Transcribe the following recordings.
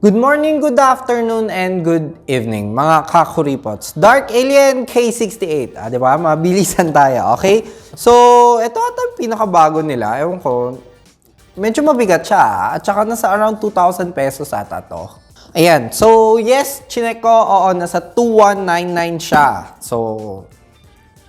Good morning, good afternoon, and good evening, mga kakuripots. Dark Alien K68. Di ba? Mabilisan tayo, okay? So, ito ata yung pinakabago nila. Ewan ko, medyo mabigat siya. At saka nasa around 2,000 pesos ata to. Ayan. So, yes, chinek ko. Oo, nasa 2,199 siya. So,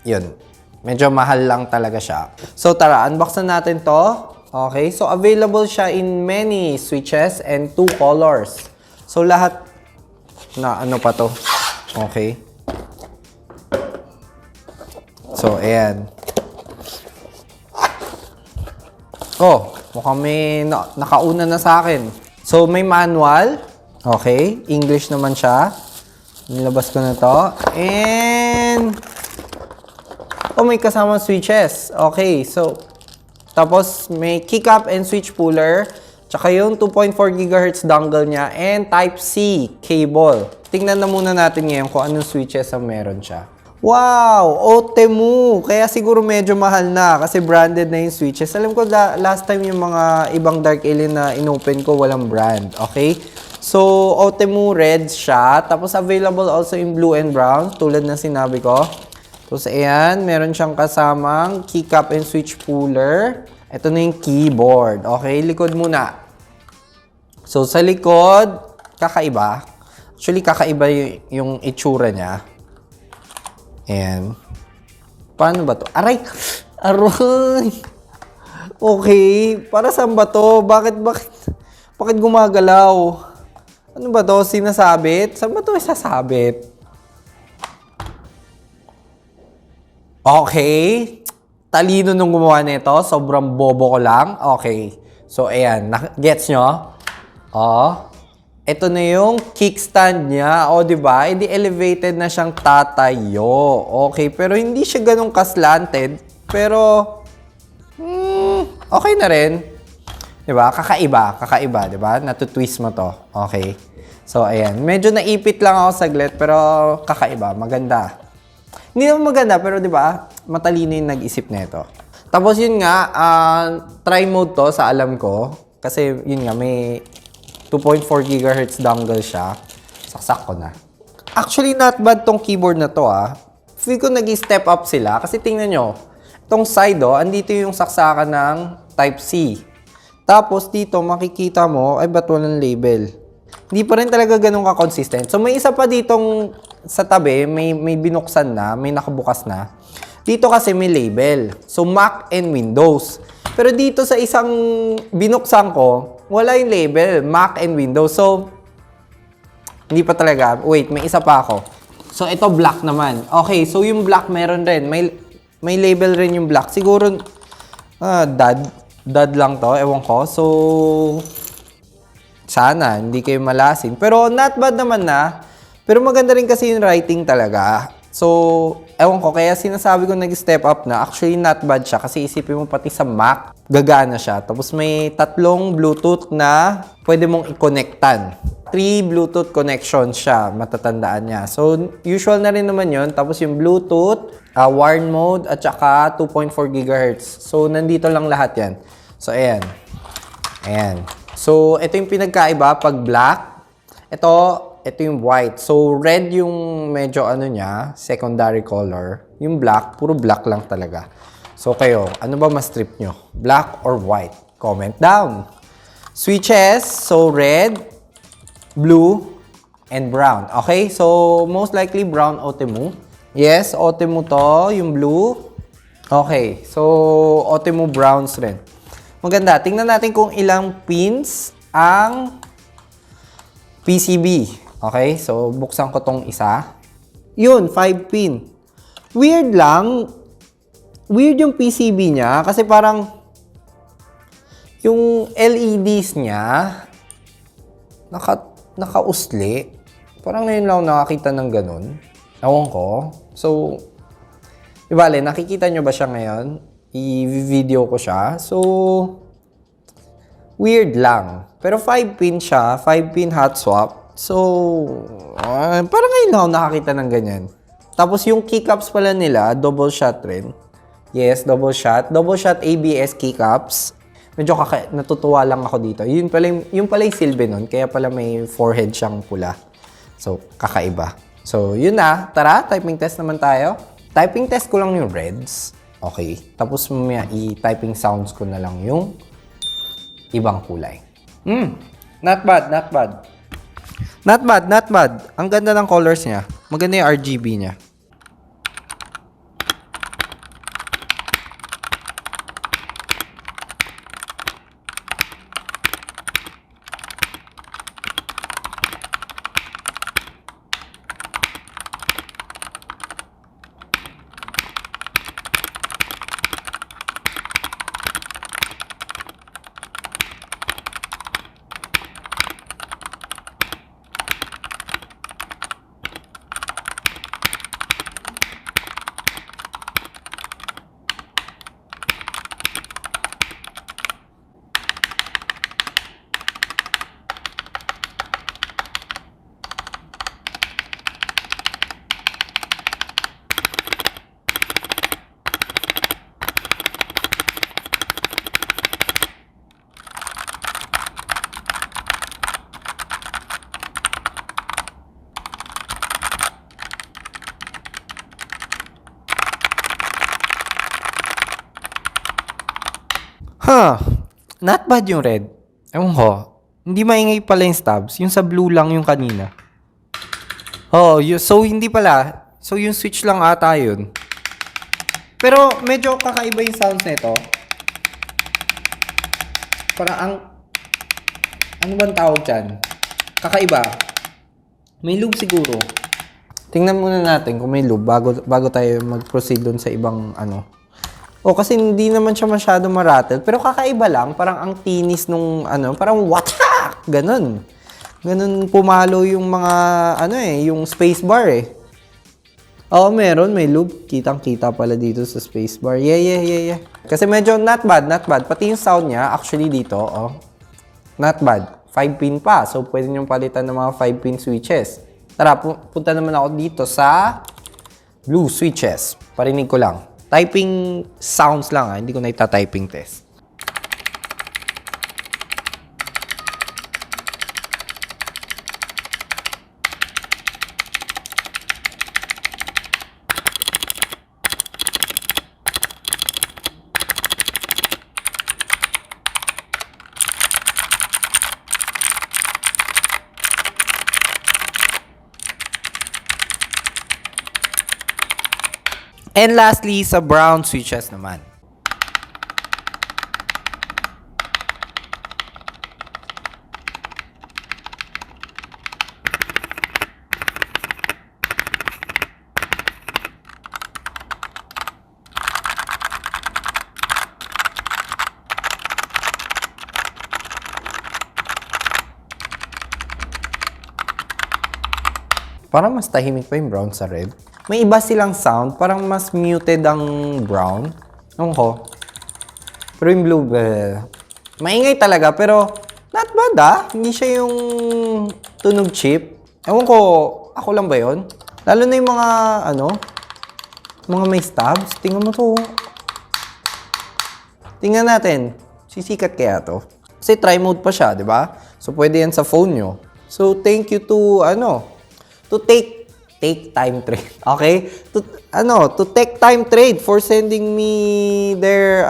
yun. Medyo mahal lang talaga siya. So, tara, unbox na natin to. Okay, so available siya in many switches and 2 colors. So lahat na ano pa to. Okay. So ayan. Oh, mukhang may nakauna na sa akin. So may manual. Okay, English naman siya. Nilabas ko na to. And oh, may kasamang switches. Okay, so tapos, may keycap and switch puller. Tsaka yung 2.4 GHz dongle niya. And Type-C cable. Tingnan na muna natin ngayon kung anong switches ang meron siya. Wow! Otemu! Kaya siguro medyo mahal na. Kasi branded na yung switches. Alam ko, last time yung mga ibang Dark Alien na inopen ko, walang brand. Okay? So, Otemu red siya. Tapos, available also in blue and brown. Tulad na sinabi ko. Tapos, ayan, meron siyang kasamang keycap and switch puller. Ito na yung keyboard. Okay, likod muna. So, sa likod, kakaiba. Actually, kakaiba yung itsura niya. Ayan. Paano ba to? Aray! Aray! Okay, para saan ba to? Bakit gumagalaw? Ano ba to? Sinasabit? Saan ba to isasabit? Okay. Talino nung gumawa nito. Sobrang bobo ko lang. Okay. So, ayan. Gets nyo? Oh. Ito na yung kickstand niya. O, diba? Hindi elevated na siyang tatayo. Okay. Pero hindi siya ganun kaslanted. Pero, okay na rin. Diba? Kakaiba. Diba? Natutwist mo to. Okay. So, ayan. Medyo naipit lang ako saglit. Pero, kakaiba. Maganda. Hindi naman maganda, pero di ba matalino yung nag-isip nito. Tapos yun nga, try mode to sa alam ko. Kasi yun nga, may 2.4 GHz dongle siya. Saksak ko na. Actually, not bad tong keyboard na to Feel ko nag-step up sila. Kasi tingnan nyo, itong side andito yung saksakan ng Type-C. Tapos dito, makikita mo, ay ba't walang label? Hindi pa rin talaga ganun ka-consistent. So may isa pa ditong sa tabi, may binuksan na, may nakabukas na. Dito kasi may label. So, Mac and Windows. Pero dito sa isang binuksan ko, wala yung label, Mac and Windows. So, hindi pa talaga. Wait, may isa pa ako. So, ito black naman. Okay, so yung black meron rin. May label rin yung black. Siguro, dad lang to. Ewan ko. So, sana, hindi kayo malasin. Pero, not bad naman na. Pero maganda rin kasi yung writing talaga. So, ewan ko, kaya sinasabi ko nag-step up na. Actually, not bad siya kasi isipin mo pati sa Mac, gagana siya. Tapos may 3 Bluetooth na pwede mong i-connectan. 3 Bluetooth connections siya, matatandaan niya. So, usual na rin naman yun. Tapos yung Bluetooth, wired mode, at saka 2.4 GHz. So, nandito lang lahat yan. So, ayan. Ayan. So, ito yung pinagkaiba pag black. Ito yung white. So, red yung medyo niya, secondary color. Yung black, puro black lang talaga. So, kayo, ano ba mas trip nyo? Black or white? Comment down. Switches, so red, blue, and brown. Okay? So, most likely brown Otemu. Yes, Otemu to, yung blue. Okay. So, Otemu browns rin. Maganda. Tingnan natin kung ilang pins ang PCB. Okay, so buksan ko tong isa. Yun, 5 pin. Weird lang. Weird yung PCB niya kasi parang yung LEDs niya naka-usli. Parang ngayon lang nakakita ng ganun. Ewan ko. So, ibale, nakikita nyo ba siya ngayon? I-video ko siya. So, weird lang. Pero 5 pin siya. 5 pin hot swap. So, parang ngayon lang ako nakakita ng ganyan. Tapos yung keycaps pala nila, double shot rin. Yes, double shot. Double shot ABS keycaps. Medyo natutuwa lang ako dito. Yun pala yung silbi nun, kaya pala may forehead siyang pula. So, kakaiba. So, yun na. Tara, typing test naman tayo. Typing test ko lang yung reds. Okay. Tapos mamaya i-typing sounds ko na lang yung ibang kulay. Not bad, not bad. Not bad, not bad. Ang ganda ng colors niya. Maganda yung RGB niya. Not bad yung red. Ewan ko. Hindi maingay pala yung stabs. Yung sa blue lang yung kanina. So hindi pala. So yung switch lang ata yun. Pero medyo kakaiba yung sounds nito. Parang ano bang tawag dyan? Kakaiba. May loop siguro. Tingnan muna natin kung may loop bago tayo mag-proceed dun sa ibang ano. Kasi hindi naman siya masyado maratel. Pero kakaiba lang. Parang ang tinis nung ano. Parang watak! Ganon. Ganon pumalo yung mga yung spacebar eh. Meron. May loop. Kitang-kita pala dito sa spacebar. Yeah. Kasi medyo not bad. Pati yung sound niya, actually dito, not bad. 5-pin pa. So, pwede niyong palitan ng mga 5-pin switches. Tara, punta naman ako dito sa blue switches. Parinig ko lang. Typing sounds lang hindi ko na ita-typing test. And lastly, sa brown switches naman. Parang mas tahimik pa yung brown sa red. May iba silang sound, parang mas muted ang brown. Ewan ko. Pero yung blue, maingay talaga, pero not bad Hindi siya yung tunog cheap. Ewan ko, ako lang ba yun? Lalo na yung mga, mga may stabs. Tingnan mo to. Tingnan natin. Sisikat kaya to? Kasi try mode pa siya, di ba? So, pwede yan sa phone nyo. So, thank you to, to take time trade. Okay? To take time trade for sending me their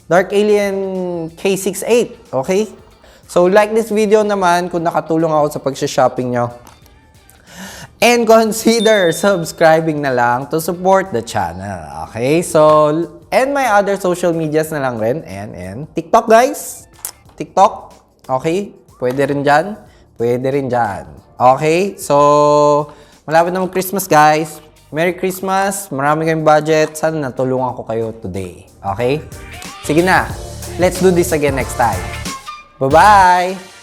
Dark Alien K68. Okay? So like this video naman kung nakatulong ako sa pag-shopping nyo. And consider subscribing na lang to support the channel. Okay? So, and my other social medias na lang rin. And TikTok guys. TikTok. Okay? Pwede rin dyan. Okay? So, malapit na mag-Christmas, guys. Merry Christmas. Marami kayong budget. Sana natulungan ko kayo today. Okay? Sige na. Let's do this again next time. Bye-bye!